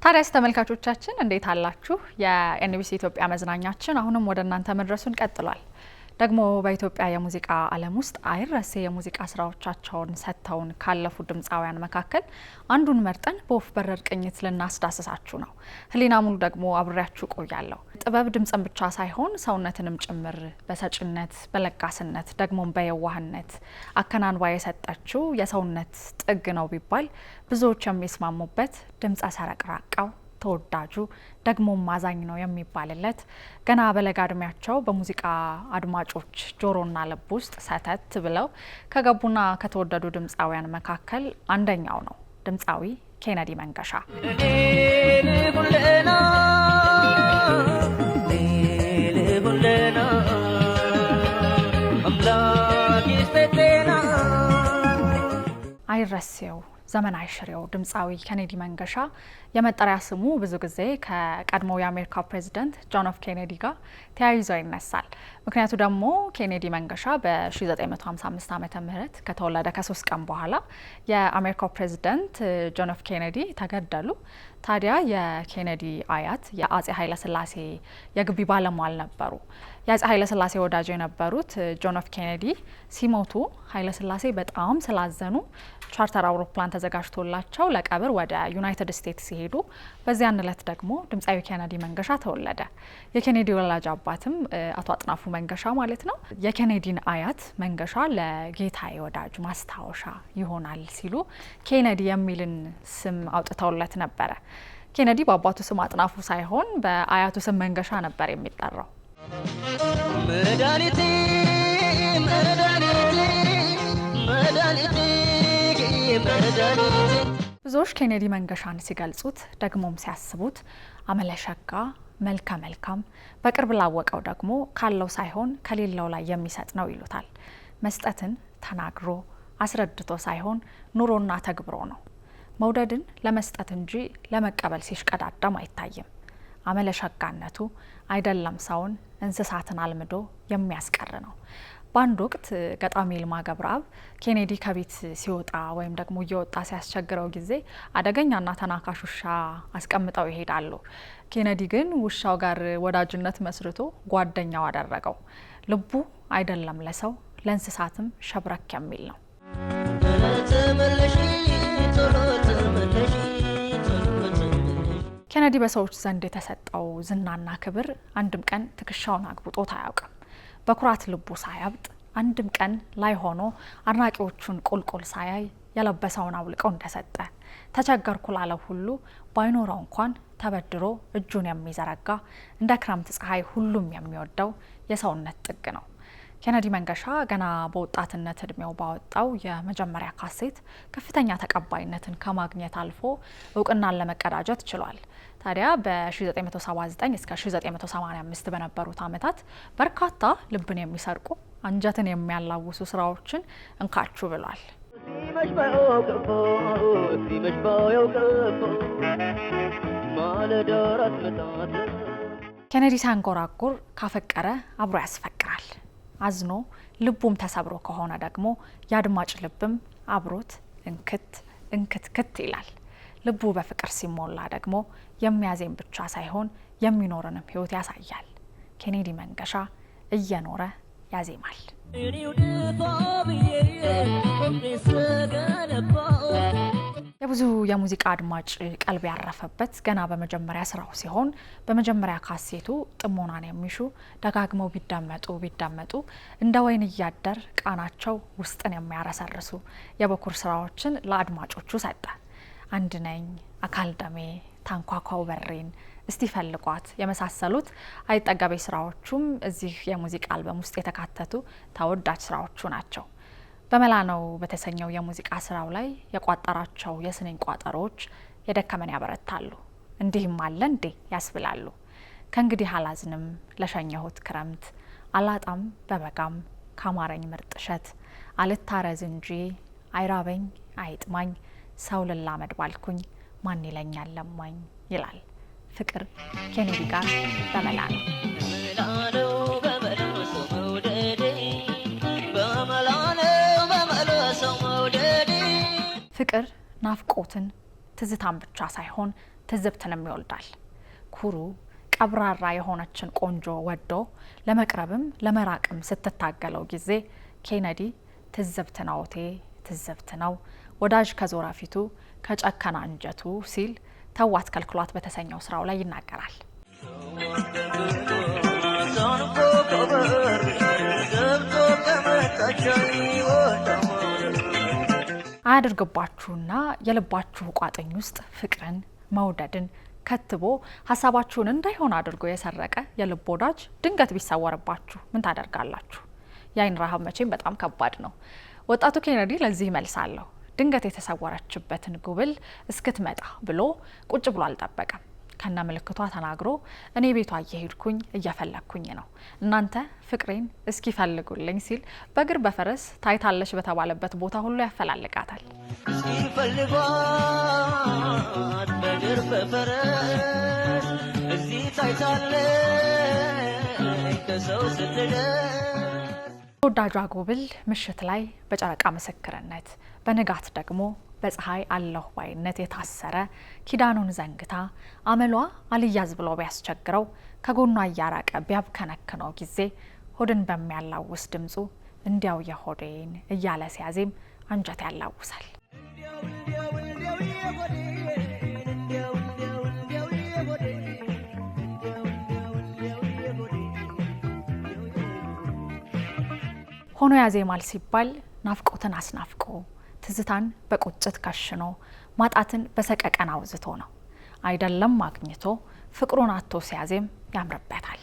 ታዲያስ ተመልካቾቻችን እንዴት አላችሁ? የኤንቢሲ ኢትዮጵያ መዝናኛችን አሁንም ወደ እናንተ መድረሱን ቀጥሏል። ደግሞ በኢትዮጵያ የሙዚቃ ዓለም ውስጥ አይረሴ የሙዚቃ ስራዎቻቸውን ሰጥተውን ካለፉ ድምፃውያን መካከል አንዱን መርጠን በወፍ በረር ቅኝት ልናስዳስሳችሁ ነው። ህሊና ሙሉ ደግሞ አብሬያችሁ ቆያለሁ። ጥበብ ድምፅን ብቻ ሳይሆን ሰውነትንም ጭምር በሰጭነት በለጋስነት ደግሞም በየዋህነት አከናንባ የሰጠችው የሰውነት ጥግ ነው ቢባል ብዙዎች የሚስማሙበት ድምፀ ሰረቅራቃው ተወዳጁ ደግሞ ማዛኝ ነው የሚባልለት ገና በለጋ እድሜያቸው በሙዚቃ አድማጮች ጆሮና ልብ ውስጥ ሰተት ብለው ከገቡና ከተወደዱ ድምፃውያን መካከል አንደኛው ነው ድምፃዊ ኬነዲ መንገሻ። አይረሴው ዘመን አይሽሬው ድምፃዊ ኬነዲ መንገሻ የመጠሪያ ስሙ ብዙ ጊዜ ከቀድሞው የአሜሪካ ፕሬዚደንት ጆን ኤፍ ኬኔዲ ጋር ተያይዞ ይነሳል። ምክንያቱ ደግሞ ኬኔዲ መንገሻ በ1955 ዓመተ ምህረት ከተወለደ ከ3 ቀን በኋላ የአሜሪካው ፕሬዚደንት ጆን ኤፍ ኬኔዲ ተገደሉ። ታዲያ የኬኔዲ አያት የአጼ ኃይለ ሥላሴ የግቢ ባለሟል ነበሩ። የአጼ ኃይለ ሥላሴ ወዳጅ የነበሩት ጆን ኤፍ ኬኔዲ ሲሞቱ ኃይለ ሥላሴ በጣም ስላዘኑ ቻርተር አውሮፕላን ተዘጋጅቶላቸው ለቀብር ወደ ዩናይትድ ስቴትስ ሲሄዱ በዚያን ዕለት ደግሞ ድምፃዊ ኬነዲ መንገሻ ተወለደ። የኬኔዲ ወላጅ አባትም አቶ አጥናፉ መንገሻ ማለት ነው የኬኔዲን አያት መንገሻ ለጌታዬ ወዳጅ ማስታወሻ ይሆናል ሲሉ ኬነዲ የሚልን ስም አውጥተውለት ነበረ። ኬነዲ በአባቱ ስም አጥናፉ ሳይሆን በአያቱ ስም መንገሻ ነበር የሚጠራው። መድኃኒቴ መድኃኒቴ መድኃኒቴ ብዙዎች ኬኔዲ መንገሻን ሲገልጹት ደግሞም ሲያስቡት አመለሸጋ መልከ መልካም በቅርብ ላወቀው ደግሞ ካለው ሳይሆን ከሌለው ላይ የሚሰጥ ነው ይሉታል። መስጠትን ተናግሮ አስረድቶ ሳይሆን ኑሮና ተግብሮ ነው። መውደድን ለመስጠት እንጂ ለመቀበል ሲሽቀዳደም አይታይም። አመለሸጋነቱ አይደለም ሰውን እንስሳትን አልምዶ የሚያስቀር ነው። በአንድ ወቅት ገጣሚ ይልማ ገብረአብ ኬኔዲ ከቤት ሲወጣ ወይም ደግሞ እየወጣ ሲያስቸግረው ጊዜ አደገኛና ተናካሽ ውሻ አስቀምጠው ይሄዳሉ። ኬኔዲ ግን ውሻው ጋር ወዳጅነት መስርቶ ጓደኛው አደረገው። ልቡ አይደለም ለሰው ለእንስሳትም ሸብረክ የሚል ነው። ኬኔዲ በሰዎች ዘንድ የተሰጠው ዝናና ክብር አንድም ቀን ትከሻውን አግብጦት አያውቅም። በኩራት ልቡ ሳያብጥ አንድም ቀን ላይ ሆኖ አድናቂዎቹን ቁልቁል ሳያይ የለበሰውን አውልቀው እንደሰጠ ተቸገርኩ ላለው ሁሉ ባይኖረው እንኳን ተበድሮ እጁን የሚዘረጋ እንደ ክረምት ፀሐይ ሁሉም የሚወደው የሰውነት ጥግ ነው። ኬነዲ መንገሻ ገና በወጣትነት እድሜው ባወጣው የመጀመሪያ ካሴት ከፍተኛ ተቀባይነትን ከማግኘት አልፎ እውቅናን ለመቀዳጀት ችሏል። ታዲያ በ1979 እስከ 1985 በነበሩት ዓመታት በርካታ ልብን የሚሰርቁ አንጀትን የሚያላውሱ ስራዎችን እንካችሁ ብሏል። ኬነዲ ሳንጎራጉር ካፈቀረ አብሮ ያስፈቅራል። አዝኖ ልቡም ተሰብሮ ከሆነ ደግሞ የአድማጭ ልብም አብሮት እንክት እንክትክት ይላል። ልቡ በፍቅር ሲሞላ ደግሞ የሚያዜም ብቻ ሳይሆን የሚኖርንም ህይወት ያሳያል። ኬነዲ መንገሻ እየኖረ ያዜማል። የብዙ የሙዚቃ አድማጭ ቀልብ ያረፈበት ገና በመጀመሪያ ስራው ሲሆን በመጀመሪያ ካሴቱ ጥሞናን የሚሹ ደጋግመው ቢዳመጡ እንደ ወይን እያደር ቃናቸው ውስጥን የሚያረሰርሱ የበኩር ስራዎችን ለአድማጮቹ ሰጠ። አንድ ነኝ፣ አካል ደሜ፣ ታንኳኳው በሬን፣ እስቲ ፈልጓት የመሳሰሉት አይጠገቤ ስራዎቹም እዚህ የሙዚቃ አልበም ውስጥ የተካተቱ ተወዳጅ ስራዎቹ ናቸው። በመላ ነው በተሰኘው የሙዚቃ ስራው ላይ የቋጠራቸው የስንኝ ቋጠሮች የደከመን ያበረታሉ፣ እንዲህም አለ እንዴ ያስብላሉ። ከእንግዲህ አላዝንም ለሸኘሁት ክረምት፣ አላጣም በበጋም ካማረኝ ምርጥ እሸት፣ አልታረዝ እንጂ አይራበኝ አይጥማኝ፣ ሰው ልላመድ ባልኩኝ ማን ይለኛል ለማኝ ይላል። ፍቅር ኬነዲ ጋር በመላ ነው። በመላ ነው ፍቅር ናፍቆትን ትዝታን ብቻ ሳይሆን ትዝብትንም ይወልዳል። ኩሩ ቀብራራ የሆነችን ቆንጆ ወዶ ለመቅረብም ለመራቅም ስትታገለው ጊዜ ኬነዲ ትዝብት ነውቴ ትዝብት ነው ወዳጅ ከዞረ ፊቱ ከጨከና አንጀቱ ሲል ተዋት ከልክሏት በተሰኘው ስራው ላይ ይናገራል። አያድርግባችሁና የልባችሁ ቋጥኝ ውስጥ ፍቅርን መውደድን ከትቦ ሀሳባችሁን እንዳይሆን አድርጎ የሰረቀ የልብ ወዳጅ ድንገት ቢሰወርባችሁ ምን ታደርጋላችሁ? የአይን ረሃብ መቼም በጣም ከባድ ነው። ወጣቱ ኬነዲ ለዚህ መልሳለሁ። ድንገት የተሰወረችበትን ጉብል እስክትመጣ ብሎ ቁጭ ብሎ አልጠበቀም። ከነ ምልክቷ ተናግሮ እኔ ቤቷ እየሄድኩኝ እየፈለግኩኝ ነው፣ እናንተ ፍቅሬን እስኪ ፈልጉልኝ ሲል በእግር በፈረስ ታይታለች በተባለበት ቦታ ሁሉ ያፈላልጋታል። ሲፈልጓት በእግር በፈረስ እዚህ ታይታለች ከሰው ስትደርስ ተወዳጇ ጉብል ምሽት ላይ በጨረቃ ምስክርነት በንጋት ደግሞ በፀሐይ አለሁ ባይነት የታሰረ ኪዳኑን ዘንግታ አመሏ አልያዝ ብሎ ቢያስቸግረው ከጎኗ እያራቀ ቢያብከነክነው ጊዜ ሆድን በሚያላውስ ድምፁ እንዲያው የሆዴን እያለ ሲያዜም አንጀት ያላውሳል። ሆኖ ያዜማል ሲባል ናፍቆትን አስናፍቆ ትዝታን በቁጭት ከሽኖ ማጣትን በሰቀቀን አውዝቶ ነው። አይደለም ማግኝቶ ፍቅሩን አጥቶ ሲያዜም ያምርበታል።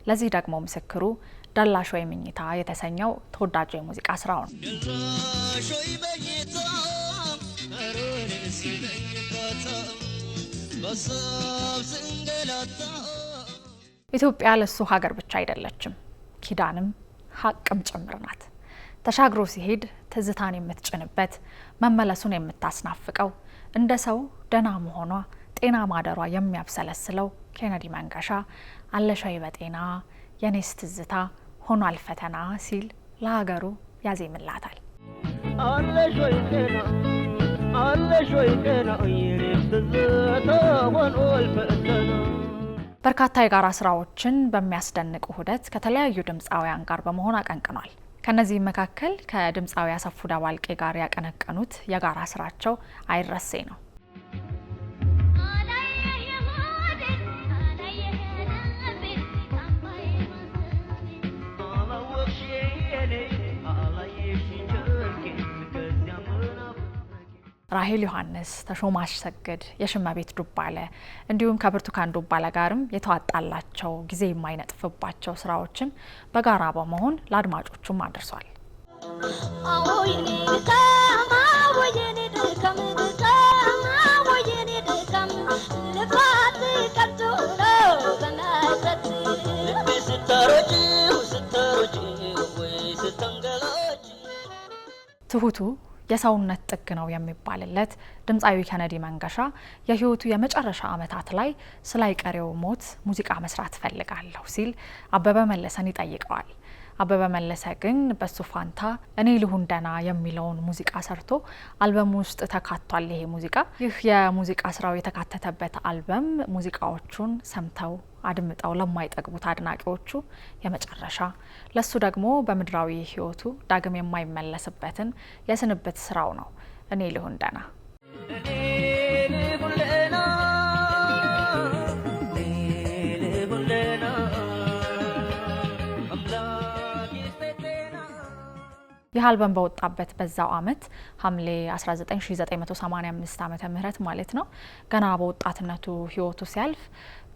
ለዚህ ደግሞ ምስክሩ ደላሽ ወይ መኝታ የተሰኘው ተወዳጁ የሙዚቃ ስራው ነው። ኢትዮጵያ ለሱ ሀገር ብቻ አይደለችም፣ ኪዳንም ሀቅም ጭምር ናት። ተሻግሮ ሲሄድ ትዝታን የምትጭንበት መመለሱን የምታስናፍቀው እንደ ሰው ደህና መሆኗ ጤና ማደሯ የሚያብሰለስለው ኬነዲ መንገሻ አለሻይ በጤና የኔስ ትዝታ ሆኗል ፈተና ሲል ለሀገሩ ያዜምላታል። አለሻይ ጤና አለሻይ ጤና የኔስ ትዝታ ሆኗል ፈተና። በርካታ የጋራ ስራዎችን በሚያስደንቅ ውህደት ከተለያዩ ድምፃውያን ጋር በመሆን አቀንቅኗል። ከነዚህም መካከል ከድምፃዊ አሰፉ ደባልቄ ጋር ያቀነቀኑት የጋራ ስራቸው አይረሴ ነው። ራሄል ዮሐንስ፣ ተሾመ አሰግድ፣ የሽመቤት ዱባለ እንዲሁም ከብርቱካን ዱባለ ጋርም የተዋጣላቸው ጊዜ የማይነጥፍባቸው ስራዎችን በጋራ በመሆን ለአድማጮቹም አድርሷል። ትሁቱ የሰውነት ጥግ ነው የሚባልለት ድምፃዊ ኬነዲ መንገሻ የህይወቱ የመጨረሻ ዓመታት ላይ ስላይቀሬው ሞት ሙዚቃ መስራት ፈልጋለሁ ሲል አበበ መለሰን ይጠይቀዋል። አበበ መለሰ ግን በሱ ፋንታ እኔ ልሁን ደና የሚለውን ሙዚቃ ሰርቶ አልበም ውስጥ ተካቷል። ይሄ ሙዚቃ ይህ የሙዚቃ ስራው የተካተተበት አልበም ሙዚቃዎቹን ሰምተው አድምጠው ለማይጠግቡት አድናቂዎቹ የመጨረሻ ለሱ ደግሞ በምድራዊ ህይወቱ ዳግም የማይመለስበትን የስንብት ስራው ነው እኔ ልሁን ደና። ይህ አልበም በወጣበት በዛው አመት ሐምሌ 1985 ዓመተ ምህረት ማለት ነው ገና በወጣትነቱ ህይወቱ ሲያልፍ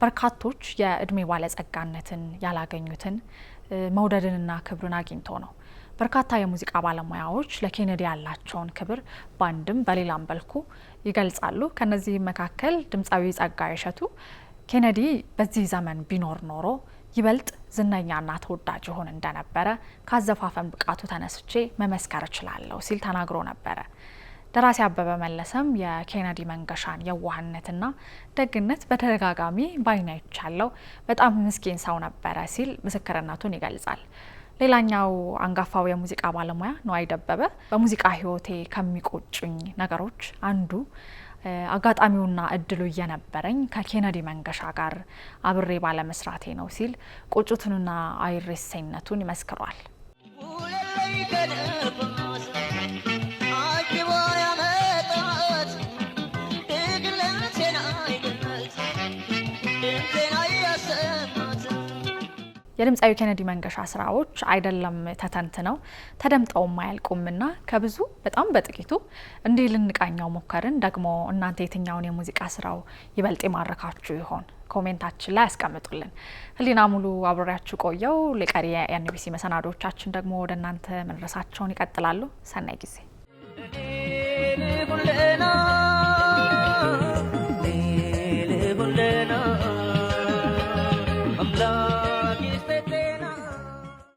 በርካቶች የእድሜ ባለጸጋነትን ያላገኙትን መውደድንና ክብርን አግኝቶ ነው። በርካታ የሙዚቃ ባለሙያዎች ለኬነዲ ያላቸውን ክብር ባንድም በሌላም መልኩ ይገልጻሉ። ከነዚህ መካከል ድምፃዊ ጸጋዬ እሸቱ ኬነዲ በዚህ ዘመን ቢኖር ኖሮ ይበልጥ ዝነኛና ተወዳጅ ይሆን እንደነበረ ካዘፋፈን ብቃቱ ተነስቼ መመስከር እችላለሁ ሲል ተናግሮ ነበረ። ደራሲ አበበ መለሰም የኬነዲ መንገሻን የዋህነትና ደግነት በተደጋጋሚ ባይኔ አይቻለሁ፣ በጣም ምስኪን ሰው ነበረ ሲል ምስክርነቱን ይገልጻል። ሌላኛው አንጋፋው የሙዚቃ ባለሙያ ነዋይ ደበበ በሙዚቃ ህይወቴ ከሚቆጩኝ ነገሮች አንዱ አጋጣሚውና እድሉ እየነበረኝ ከኬነዲ መንገሻ ጋር አብሬ ባለመስራቴ ነው ሲል ቁጭቱንና አይረሴነቱን ይመስክራል። የድምፃዊ ኬነዲ መንገሻ ስራዎች አይደለም ተተንትነው ተደምጠው ማያልቁምና ከብዙ በጣም በጥቂቱ እንዲህ ልንቃኛው ሞከርን። ደግሞ እናንተ የትኛውን የሙዚቃ ስራው ይበልጥ ማረካችሁ ይሆን? ኮሜንታችን ላይ ያስቀምጡልን። ህሊና ሙሉ አብሬያችሁ ቆየው። ለቀሪ የኤንቢሲ መሰናዶቻችን ደግሞ ወደ እናንተ መድረሳቸውን ይቀጥላሉ። ሰናይ ጊዜ